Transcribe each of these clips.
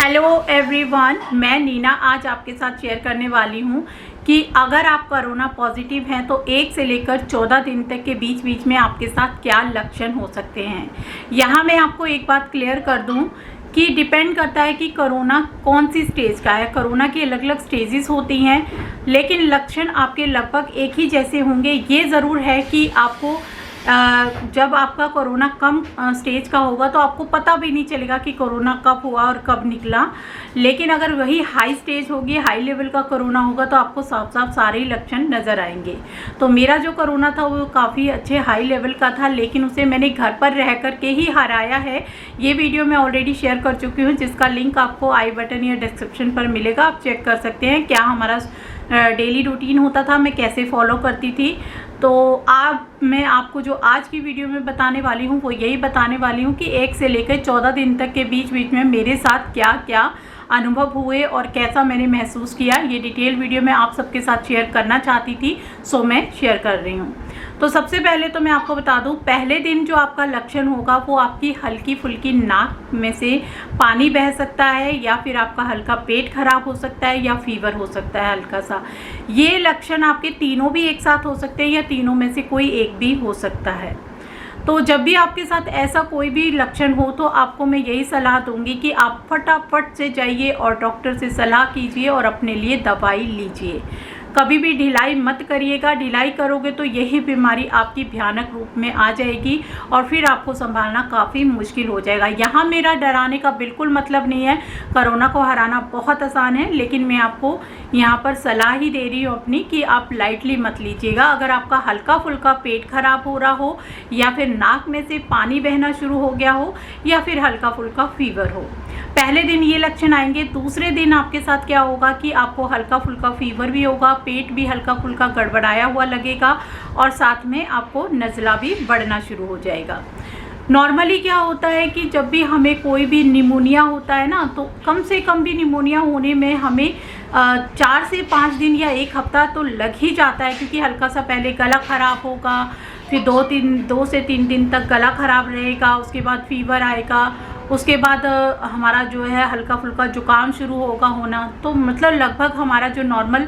Hello everyone, मैं नीना आज आपके साथ शेयर करने वाली हूँ कि अगर आप कोरोना पॉजिटिव हैं तो 1 से लेकर 14 दिन तक के बीच में आपके साथ क्या लक्षण हो सकते हैं। यहाँ मैं आपको एक बात क्लियर कर दूँ कि डिपेंड करता है कि कोरोना कौन सी स्टेज का है। कोरोना की अलग अलग स्टेजेस होती हैं, लेकिन लक्षण आपके लगभग एक ही जैसे होंगे। ये ज़रूर है कि आपको जब आपका कोरोना कम स्टेज का होगा तो आपको पता भी नहीं चलेगा कि कोरोना कब हुआ और कब निकला। लेकिन अगर वही हाई स्टेज होगी, हाई लेवल का कोरोना होगा तो आपको साफ साफ सारे ही लक्षण नज़र आएंगे। तो मेरा जो कोरोना था वो काफ़ी अच्छे हाई लेवल का था, लेकिन उसे मैंने घर पर रह कर के ही हराया है। ये वीडियो मैं ऑलरेडी शेयर कर चुकी हूँ, जिसका लिंक आपको आई बटन या डिस्क्रिप्शन पर मिलेगा। आप चेक कर सकते हैं क्या हमारा डेली रूटीन होता था, मैं कैसे फॉलो करती थी। तो मैं आपको जो आज की वीडियो में बताने वाली हूँ वो यही बताने वाली हूँ कि 1 से लेकर 14 दिन तक के बीच में मेरे साथ क्या क्या अनुभव हुए और कैसा मैंने महसूस किया। ये डिटेल वीडियो मैं आप सबके साथ शेयर करना चाहती थी, सो मैं शेयर कर रही हूँ। तो सबसे पहले तो मैं आपको बता दूँ, पहले दिन जो आपका लक्षण होगा वो आपकी हल्की फुल्की नाक में से पानी बह सकता है, या फिर आपका हल्का पेट खराब हो सकता है, या फीवर हो सकता है हल्का सा। ये लक्षण आपके तीनों भी एक साथ हो सकते हैं या तीनों में से कोई एक भी हो सकता है। तो जब भी आपके साथ ऐसा कोई भी लक्षण हो तो आपको मैं यही सलाह दूंगी कि आप फटाफट से जाइए और डॉक्टर से सलाह कीजिए और अपने लिए दवाई लीजिए। कभी भी ढिलाई मत करिएगा। ढिलाई करोगे तो यही बीमारी आपकी भयानक रूप में आ जाएगी और फिर आपको संभालना काफ़ी मुश्किल हो जाएगा। यहाँ मेरा डराने का बिल्कुल मतलब नहीं है। कोरोना को हराना बहुत आसान है, लेकिन मैं आपको यहाँ पर सलाह ही दे रही हूँ अपनी कि आप लाइटली मत लीजिएगा। अगर आपका हल्का फुल्का पेट खराब हो रहा हो, या फिर नाक में से पानी बहना शुरू हो गया हो, या फिर हल्का फुल्का फीवर हो, पहले दिन ये लक्षण आएंगे। दूसरे दिन आपके साथ क्या होगा कि आपको हल्का फुल्का फीवर भी होगा, पेट भी हल्का फुल्का गड़बड़ाया हुआ लगेगा और साथ में आपको नज़ला भी बढ़ना शुरू हो जाएगा। नॉर्मली क्या होता है कि जब भी हमें कोई भी निमोनिया होता है ना, तो कम से कम भी निमोनिया होने में हमें 4 से 5 दिन या 1 हफ्ता तो लग ही जाता है, क्योंकि हल्का सा पहले गला ख़राब होगा, फिर 2 से 3 दिन तक गला ख़राब रहेगा, उसके बाद फीवर आएगा, उसके बाद हमारा जो है हल्का फुल्का जुकाम शुरू होगा होना। तो मतलब लगभग हमारा जो नॉर्मल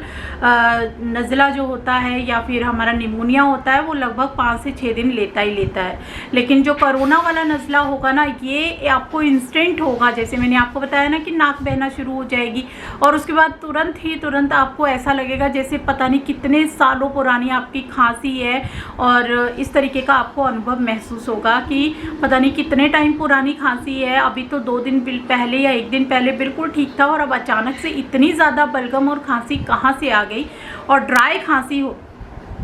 नज़ला जो होता है या फिर हमारा निमोनिया होता है वो लगभग 5 से 6 दिन लेता ही लेता है। लेकिन जो कोरोना वाला नज़ला होगा ना, ये आपको इंस्टेंट होगा। जैसे मैंने आपको बताया ना कि नाक बहना शुरू हो जाएगी और उसके बाद तुरंत आपको ऐसा लगेगा जैसे पता नहीं कितने सालों पुरानी आपकी खांसी है, और इस तरीके का आपको अनुभव महसूस होगा कि पता नहीं कितने टाइम पुरानी खांसी है। अभी तो 2 दिन पहले या 1 दिन पहले बिल्कुल ठीक था और अब अचानक से इतनी ज़्यादा बलगम और खांसी कहाँ से आ गई। और ड्राई खांसी हो,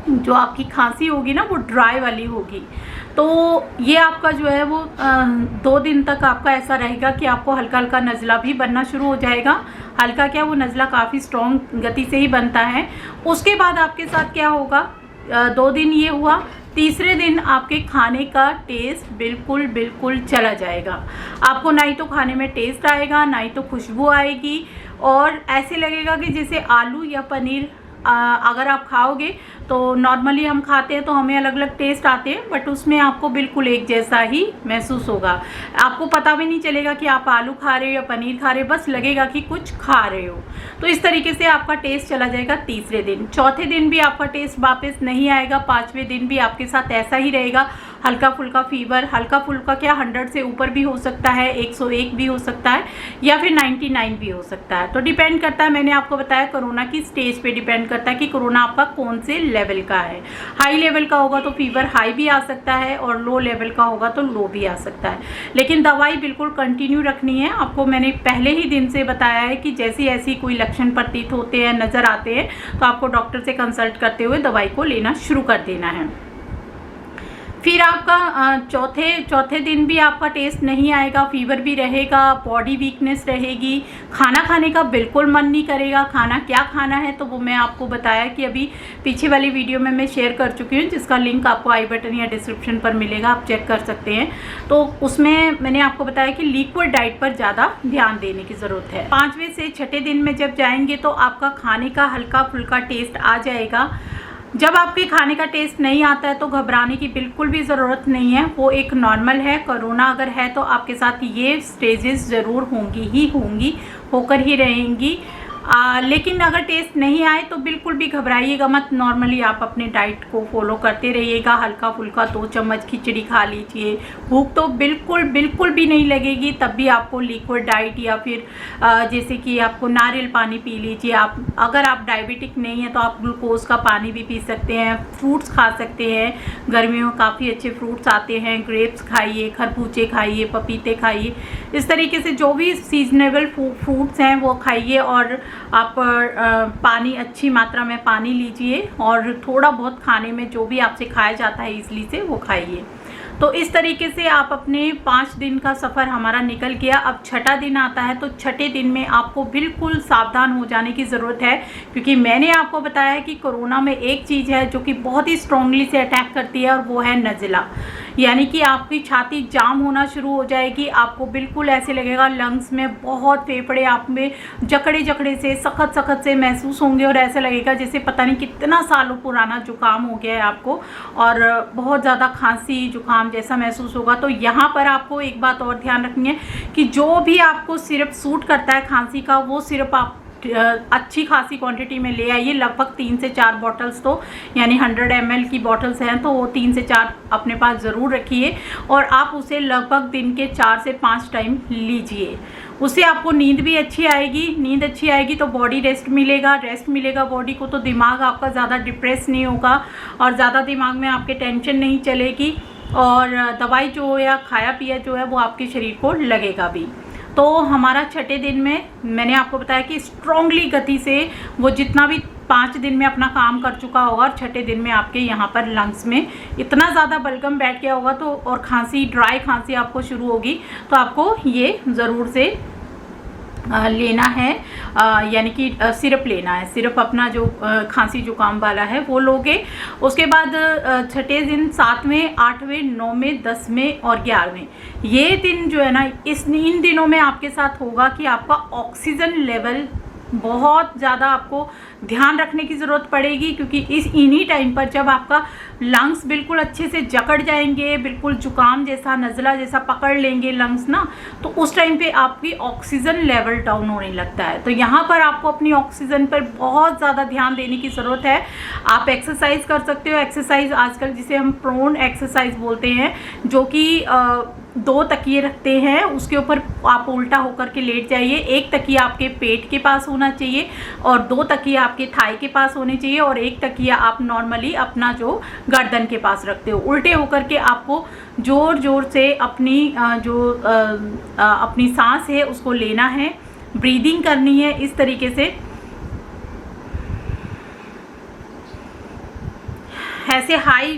जो आपकी खांसी होगी ना वो ड्राई वाली होगी। तो ये आपका जो है वो 2 दिन तक आपका ऐसा रहेगा कि आपको हल्का हल्का नज़ला भी बनना शुरू हो जाएगा। हल्का क्या, वो नज़ला काफ़ी स्ट्रॉन्ग गति से ही बनता है। उसके बाद आपके साथ क्या होगा, 2 दिन ये हुआ, तीसरे दिन आपके खाने का टेस्ट बिल्कुल चला जाएगा। आपको ना ही तो खाने में टेस्ट आएगा, ना ही तो खुशबू आएगी, और ऐसे लगेगा कि जैसे आलू या पनीर अगर आप खाओगे तो नॉर्मली हम खाते हैं तो हमें अलग अलग टेस्ट आते हैं, बट उसमें आपको बिल्कुल एक जैसा ही महसूस होगा। आपको पता भी नहीं चलेगा कि आप आलू खा रहे हो या पनीर खा रहे हो, बस लगेगा कि कुछ खा रहे हो। तो इस तरीके से आपका टेस्ट चला जाएगा तीसरे दिन। चौथे दिन भी आपका टेस्ट वापस नहीं आएगा। 5वें दिन भी आपके साथ ऐसा ही रहेगा। हल्का फुल्का फीवर, हल्का फुल्का क्या 100 से ऊपर भी हो सकता है, 101 भी हो सकता है, या फिर 99 भी हो सकता है। तो डिपेंड करता है, मैंने आपको बताया कोरोना की स्टेज पे डिपेंड करता है कि कोरोना आपका कौन से लेवल का है। हाई लेवल का होगा तो फीवर हाई भी आ सकता है, और लो लेवल का होगा तो लो भी आ सकता है। लेकिन दवाई बिल्कुल कंटिन्यू रखनी है। आपको मैंने पहले ही दिन से बताया है कि जैसी ऐसी कोई लक्षण प्रतीत होते हैं, नज़र आते हैं, तो आपको डॉक्टर से कंसल्ट करते हुए दवाई को लेना शुरू कर देना है। फिर आपका चौथे दिन भी आपका टेस्ट नहीं आएगा, फीवर भी रहेगा, बॉडी वीकनेस रहेगी, खाना खाने का बिल्कुल मन नहीं करेगा। खाना क्या खाना है तो वो मैं आपको बताया कि अभी पीछे वाली वीडियो में मैं शेयर कर चुकी हूँ, जिसका लिंक आपको आई बटन या डिस्क्रिप्शन पर मिलेगा, आप चेक कर सकते हैं। तो उसमें मैंने आपको बताया कि लिक्विड डाइट पर ज़्यादा ध्यान देने की ज़रूरत है। 5वें से 6ठे दिन में जब जाएंगे तो आपका खाने का हल्का फुल्का टेस्ट आ जाएगा। जब आपके खाने का टेस्ट नहीं आता है तो घबराने की बिल्कुल भी ज़रूरत नहीं है, वो एक नॉर्मल है। कोरोना अगर है तो आपके साथ ये स्टेजेस ज़रूर होंगी, होकर ही रहेंगी। लेकिन अगर टेस्ट नहीं आए तो बिल्कुल भी घबराइएगा मत। नॉर्मली आप अपने डाइट को फॉलो करते रहिएगा, हल्का फुल्का 2 चम्मच खिचड़ी खा लीजिए। भूख तो बिल्कुल भी नहीं लगेगी, तब भी आपको लिक्विड डाइट या फिर जैसे कि आपको नारियल पानी पी लीजिए। आप अगर आप डायबिटिक नहीं है तो आप ग्लूकोज का पानी भी पी सकते हैं, फ्रूट्स खा सकते हैं। गर्मियों में काफ़ी अच्छे फ्रूट्स आते हैं, ग्रेप्स खाइए, खरबूजे खाइए, पपीते खाइए। इस तरीके से जो भी सीजनेबल फ्रूट्स हैं वो खाइए और आप पानी, अच्छी मात्रा में पानी लीजिए और थोड़ा बहुत खाने में जो भी आपसे खाया जाता है इजली से वो खाइए। तो इस तरीके से आप अपने 5 दिन का सफ़र हमारा निकल गया। अब छठा दिन आता है तो छठे दिन में आपको बिल्कुल सावधान हो जाने की ज़रूरत है, क्योंकि मैंने आपको बताया कि कोरोना में एक चीज़ है जो कि बहुत ही स्ट्रांगली से अटैक करती है और वो है नज़ला। यानी कि आपकी छाती जाम होना शुरू हो जाएगी। आपको बिल्कुल ऐसे लगेगा लंग्स में बहुत, फेफड़े आप में जकड़े से सख्त से महसूस होंगे और ऐसा लगेगा जैसे पता नहीं कितना सालों पुराना जुकाम हो गया है आपको, और बहुत ज़्यादा खांसी जुकाम जैसा महसूस होगा। तो यहाँ पर आपको एक बात और ध्यान रखनी है कि जो भी आपको सिरप सूट करता है खांसी का, वो सिरप आप अच्छी खासी क्वांटिटी में ले आइए। लगभग 3 से 4 बॉटल्स, तो यानी 100 ml की बॉटल्स हैं तो वो 3 से 4 अपने पास ज़रूर रखिए और आप उसे लगभग दिन के 4 से 5 टाइम लीजिए। उससे आपको नींद भी अच्छी आएगी। नींद अच्छी आएगी तो बॉडी रेस्ट मिलेगा बॉडी को, तो दिमाग आपका ज़्यादा डिप्रेस नहीं होगा और ज़्यादा दिमाग में आपके टेंशन नहीं चलेगी और दवाई जो या खाया पिया जो है वो आपके शरीर को लगेगा भी। तो हमारा छठे दिन में मैंने आपको बताया कि स्ट्रांगली गति से वो जितना भी 5 दिन में अपना काम कर चुका होगा और छठे दिन में आपके यहाँ पर लंग्स में इतना ज़्यादा बलगम बैठ गया होगा तो, और खांसी, ड्राई खांसी आपको शुरू होगी, तो आपको ये ज़रूर से लेना है, यानी कि सिरप लेना है। सिरप अपना जो खांसी जुकाम वाला है वो लोगे। उसके बाद छठे दिन, 7वें, 8वें, 9वें, 10वें और 11वें, ये दिन जो है ना, इन दिनों में आपके साथ होगा कि आपका ऑक्सीजन लेवल बहुत ज़्यादा आपको ध्यान रखने की ज़रूरत पड़ेगी, क्योंकि इन्हीं टाइम पर जब आपका लंग्स बिल्कुल अच्छे से जकड़ जाएंगे, बिल्कुल जुकाम जैसा, नज़ला जैसा पकड़ लेंगे लंग्स ना, तो उस टाइम पे आपकी ऑक्सीजन लेवल डाउन होने लगता है। तो यहाँ पर आपको अपनी ऑक्सीजन पर बहुत ज़्यादा ध्यान देने की ज़रूरत है। आप एक्सरसाइज कर सकते हो। एक्सरसाइज आजकल जिसे हम प्रोन एक्सरसाइज बोलते हैं, जो कि 2 तकिए रखते हैं, उसके ऊपर आप उल्टा होकर के लेट जाइए। एक तकिया आपके पेट के पास होना चाहिए और 2 तकिया आपके थाई के पास होने चाहिए और एक तकिया आप नॉर्मली अपना जो गर्दन के पास रखते हो। उल्टे होकर के आपको ज़ोर से अपनी अपनी सांस है उसको लेना है, ब्रीदिंग करनी है इस तरीके से। ऐसे हाई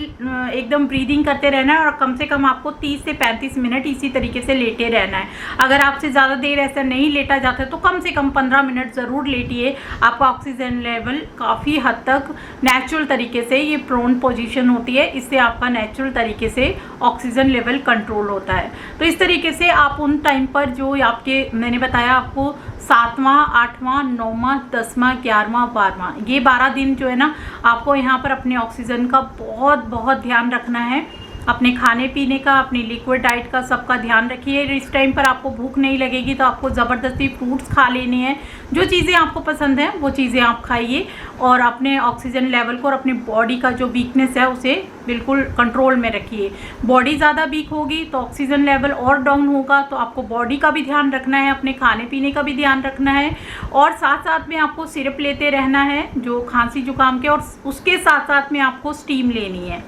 एकदम ब्रीदिंग करते रहना है और कम से कम आपको 30 से 35 मिनट इसी तरीके से लेटे रहना है। अगर आपसे ज़्यादा देर ऐसा नहीं लेटा जाता है तो कम से कम 15 मिनट ज़रूर लेटिए। आपका ऑक्सीजन लेवल काफ़ी हद तक नेचुरल तरीके से, ये प्रोन पोजीशन होती है, इससे आपका नेचुरल तरीके से ऑक्सीजन लेवल कंट्रोल होता है। तो इस तरीके से आप उन टाइम पर जो आपके मैंने बताया आपको 7वां, 8वां, 9वां, 10वां, 11वां, 12वां, ये 12 दिन जो है ना, आपको यहाँ पर अपने ऑक्सीजन का बहुत ध्यान रखना है। अपने खाने पीने का, अपनी लिक्विड डाइट का सबका ध्यान रखिए। इस टाइम पर आपको भूख नहीं लगेगी तो आपको ज़बरदस्ती फ्रूट्स खा लेने हैं। जो चीज़ें आपको पसंद हैं वो चीज़ें आप खाइए और अपने ऑक्सीजन लेवल को और अपनी बॉडी का जो वीकनेस है उसे बिल्कुल कंट्रोल में रखिए। बॉडी ज़्यादा वीक होगी तो ऑक्सीजन लेवल और डाउन होगा, तो आपको बॉडी का भी ध्यान रखना है, अपने खाने पीने का भी ध्यान रखना है और साथ साथ में आपको सिरप लेते रहना है जो खांसी जुकाम के, और उसके साथ साथ में आपको स्टीम लेनी है।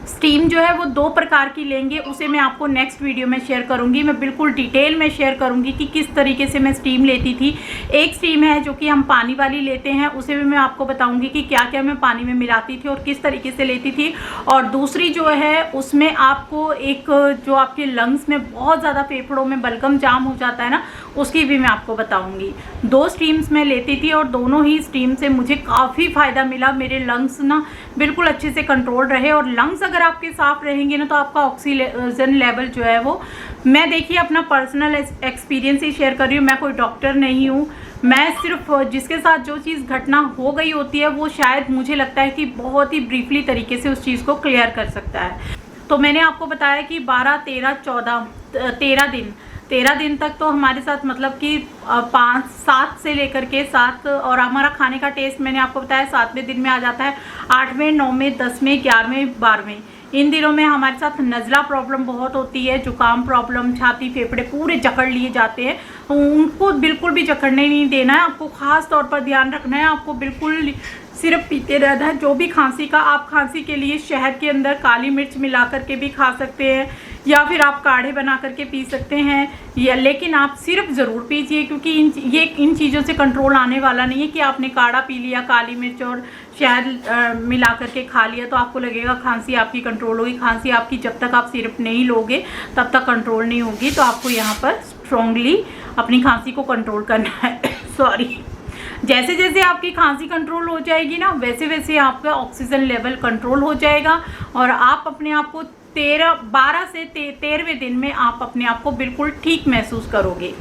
स्टीम जो है वो 2 प्रकार की लेंगे, उसे मैं आपको नेक्स्ट वीडियो में शेयर करूंगी। मैं बिल्कुल डिटेल में शेयर करूंगी कि किस तरीके से मैं स्टीम लेती थी। एक स्टीम है जो कि हम पानी वाली लेते हैं, उसे भी मैं आपको बताऊंगी कि क्या क्या मैं पानी में मिलाती थी और किस तरीके से लेती थी। और दूसरी जो है उसमें आपको एक जो आपके लंग्स में बहुत ज़्यादा फेफड़ों में बलगम जाम हो जाता है ना, उसकी भी मैं आपको बताऊँगी। 2 स्टीम्स मैं लेती थी और दोनों ही स्टीम से मुझे काफ़ी फ़ायदा मिला। मेरे लंग्स ना बिल्कुल अच्छे से कंट्रोल रहे, और लंग्स अगर आपके साफ रहेंगे ना तो आपका ऑक्सीजन लेवल जो है वो, मैं देखिए अपना पर्सनल एक्सपीरियंस ही शेयर कर रही हूँ, मैं कोई डॉक्टर नहीं हूँ, मैं सिर्फ जिसके साथ जो चीज़ घटना हो गई होती है वो शायद मुझे लगता है कि बहुत ही ब्रीफली तरीके से उस चीज़ को क्लियर कर सकता है। तो मैंने आपको बताया कि 12, 13, 14, 13 दिन तक तो हमारे साथ मतलब कि 5, 7 से लेकर के 7, और हमारा खाने का टेस्ट मैंने आपको बताया 7वें दिन में आ जाता है, 8वें, 9वें, 10वें, 11वें, 12वें। इन दिनों में हमारे साथ नज़ला प्रॉब्लम बहुत होती है, जुकाम प्रॉब्लम, छाती फेफड़े पूरे जकड़ लिए जाते हैं। उनको बिल्कुल भी जकड़ने नहीं देना है, आपको ख़ास तौर पर ध्यान रखना है। आपको बिल्कुल सिर्फ पीते रहना है। जो भी खांसी का, आप खांसी के लिए शहद के अंदर काली मिर्च मिला करके भी खा सकते हैं, या फिर आप काढ़े बना करके पी सकते हैं, या लेकिन आप सिर्फ ज़रूर पीजिए, क्योंकि इन चीज़ों से कंट्रोल आने वाला नहीं है कि आपने काढ़ा पी लिया, काली मिर्च और शहद मिला करके खा लिया तो आपको लगेगा खांसी आपकी कंट्रोल होगी। खांसी आपकी जब तक आप सिर्फ नहीं लोगे तब तक कंट्रोल नहीं होगी। तो आपको यहाँ पर स्ट्रॉन्गली अपनी खांसी को कंट्रोल करना है सॉरी। जैसे जैसे आपकी खांसी कंट्रोल हो जाएगी ना, वैसे वैसे आपका ऑक्सीजन लेवल कंट्रोल हो जाएगा, और आप अपने आप को 12 से 13वें दिन में आप अपने आप को बिल्कुल ठीक महसूस करोगे।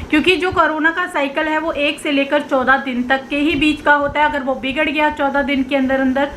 क्योंकि जो कोरोना का साइकिल है वो 1 से लेकर 14 दिन तक के ही बीच का होता है। अगर वो बिगड़ गया 14 दिन के अंदर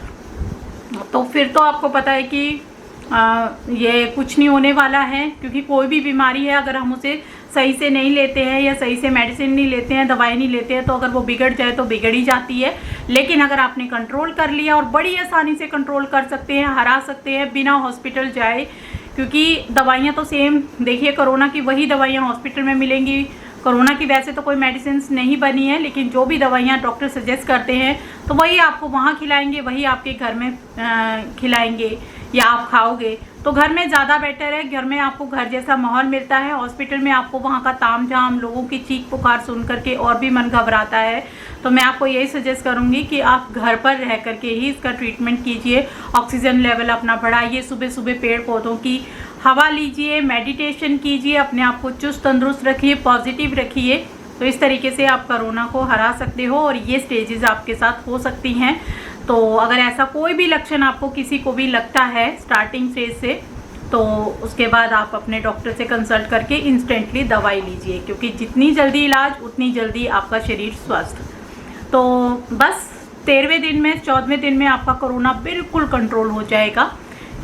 तो फिर तो आपको पता है कि ये कुछ नहीं होने वाला है। क्योंकि कोई भी बीमारी है, अगर हम उसे सही से नहीं लेते हैं या सही से मेडिसिन नहीं लेते हैं, दवाई नहीं लेते हैं, तो अगर वो बिगड़ जाए तो बिगड़ ही जाती है। लेकिन अगर आपने कंट्रोल कर लिया, और बड़ी आसानी से कंट्रोल कर सकते हैं, हरा सकते हैं बिना हॉस्पिटल जाए, क्योंकि दवाइयाँ तो सेम, देखिए कोरोना की वही दवाइयाँ हॉस्पिटल में मिलेंगी। कोरोना की वैसे तो कोई मेडिसिन नहीं बनी है, लेकिन जो भी दवाइयाँ डॉक्टर सजेस्ट करते हैं तो वही आपको वहाँ खिलाएंगे, वही आपके घर में खिलाएंगे या आप खाओगे। तो घर में ज़्यादा बेटर है, घर में आपको घर जैसा माहौल मिलता है। हॉस्पिटल में आपको वहाँ का तामझाम, लोगों की चीख पुकार सुन करके और भी मन घबराता है। तो मैं आपको यही सजेस्ट करूँगी कि आप घर पर रह करके ही इसका ट्रीटमेंट कीजिए, ऑक्सीजन लेवल अपना बढ़ाइए, सुबह सुबह पेड़ पौधों की हवा लीजिए, मेडिटेशन कीजिए, अपने आप को चुस्त तंदुरुस्त रखिए, पॉजिटिव रखिए। तो इस तरीके से आप कोरोना को हरा सकते हो, और ये स्टेजेस आपके साथ हो सकती हैं। तो अगर ऐसा कोई भी लक्षण आपको किसी को भी लगता है स्टार्टिंग फेज से, तो उसके बाद आप अपने डॉक्टर से कंसल्ट करके इंस्टेंटली दवाई लीजिए, क्योंकि जितनी जल्दी इलाज उतनी जल्दी आपका शरीर स्वस्थ। तो बस 13वें दिन में, 14वें दिन में आपका कोरोना बिल्कुल कंट्रोल हो जाएगा,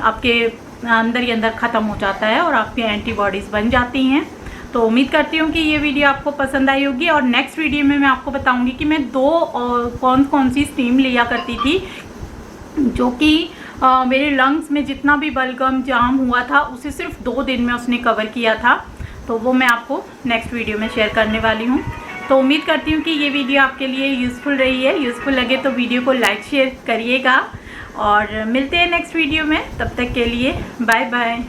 आपके अंदर ही अंदर ख़त्म हो जाता है और आपकी एंटीबॉडीज़ बन जाती हैं। तो उम्मीद करती हूँ कि ये वीडियो आपको पसंद आई होगी, और नेक्स्ट वीडियो में मैं आपको बताऊँगी कि मैं 2 कौन सी स्टीम लिया करती थी, जो कि मेरे लंग्स में जितना भी बलगम जाम हुआ था उसे सिर्फ 2 दिन में उसने कवर किया था। तो वो मैं आपको नेक्स्ट वीडियो में शेयर करने वाली हूँ। तो उम्मीद करती हूँ कि ये वीडियो आपके लिए यूज़फुल रही है। यूज़फुल लगे तो वीडियो को लाइक शेयर करिएगा, और मिलते हैं नेक्स्ट वीडियो में। तब तक के लिए बाय बाय।